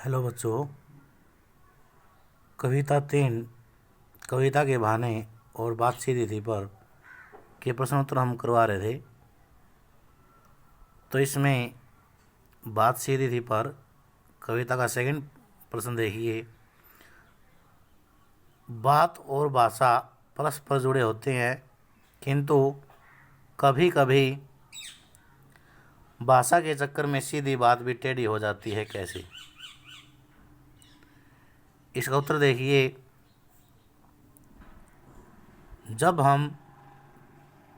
Hello बच्चों। कविता 3 कविता के बहाने और बात सीधी थी पर के प्रश्नोत्तर हम करवा रहे थे। तो इसमें बात सीधी थी पर कविता का सेकंड प्रश्न देखिए। बात और भाषा परस्पर जुड़े होते हैं, किंतु कभी कभी भाषा के चक्कर में सीधी बात भी टेढ़ी हो जाती है, कैसे? इसका उत्तर देखिए। जब हम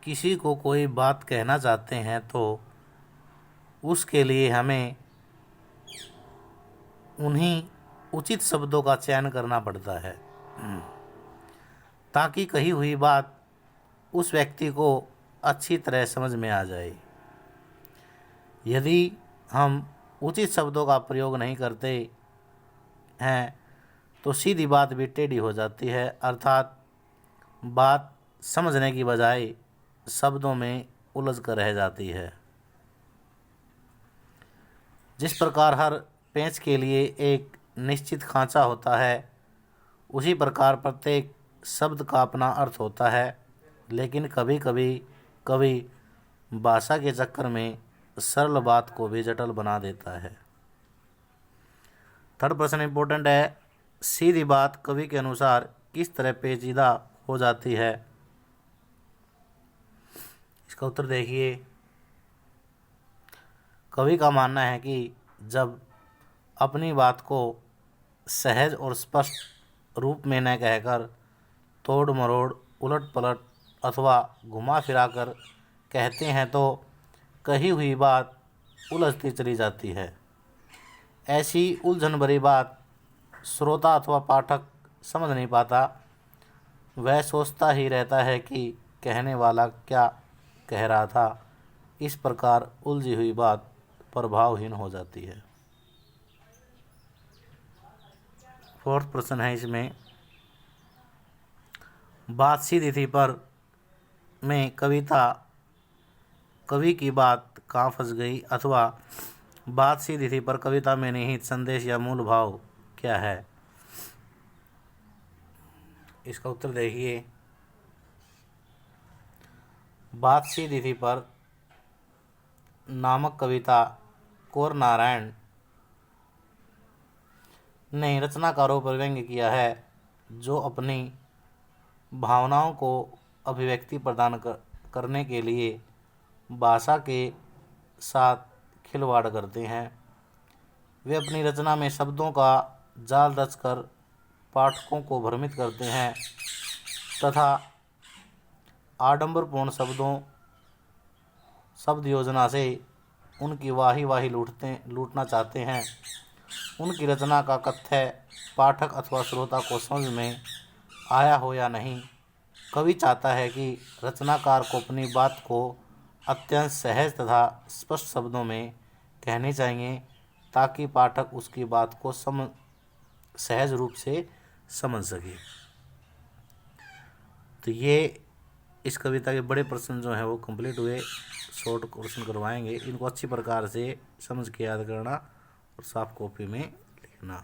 किसी को कोई बात कहना चाहते हैं तो उसके लिए हमें उन्हीं उचित शब्दों का चयन करना पड़ता है ताकि कही हुई बात उस व्यक्ति को अच्छी तरह समझ में आ जाए। यदि हम उचित शब्दों का प्रयोग नहीं करते हैं तो सीधी बात भी टेढ़ी हो जाती है, अर्थात बात समझने की बजाय शब्दों में उलझ कर रह जाती है। जिस प्रकार हर पेंच के लिए एक निश्चित खांचा होता है, उसी प्रकार प्रत्येक शब्द का अपना अर्थ होता है, लेकिन कभी कभी कवि भाषा के चक्कर में सरल बात को भी जटिल बना देता है। थर्ड प्रश्न इंपॉर्टेंट है। सीधी बात कवि के अनुसार किस तरह पेचीदा हो जाती है? इसका उत्तर देखिए। कवि का मानना है कि जब अपनी बात को सहज और स्पष्ट रूप में न कहकर तोड़ मरोड़, उलट पलट अथवा घुमा फिरा कर कहते हैं तो कही हुई बात उलझती चली जाती है। ऐसी उलझन भरी बात श्रोता अथवा पाठक समझ नहीं पाता। वह सोचता ही रहता है कि कहने वाला क्या कह रहा था। इस प्रकार उलझी हुई बात प्रभावहीन हो जाती है। फोर्थ प्रश्न है इसमें, बात सीधी थी पर में कवि की बात कहाँ फंस गई, अथवा बात सीधी थी पर कविता में निहित संदेश या मूल भाव क्या है? इसका उत्तर देखिए। बात सीधी थी पर नामक कविता कौर नारायण ने रचनाकारों पर व्यंग्य किया है, जो अपनी भावनाओं को अभिव्यक्ति प्रदान करने के लिए भाषा के साथ खिलवाड़ करते हैं। वे अपनी रचना में शब्दों का जाल रचकर पाठकों को भ्रमित करते हैं तथा आडंबरपूर्ण शब्द योजना से उनकी वाही लूटना चाहते हैं। उनकी रचना का कथ्य पाठक अथवा श्रोता को समझ में आया हो या नहीं, कवि चाहता है कि रचनाकार को अपनी बात को अत्यंत सहज तथा स्पष्ट शब्दों में कहनी चाहिए ताकि पाठक उसकी बात को सहज रूप से समझ सके। तो ये इस कविता के बड़े प्रश्न जो हैं वो कंप्लीट हुए। शॉर्ट क्वेश्चन करवाएंगे, इनको अच्छी प्रकार से समझ के याद करना और साफ कॉपी में लिखना।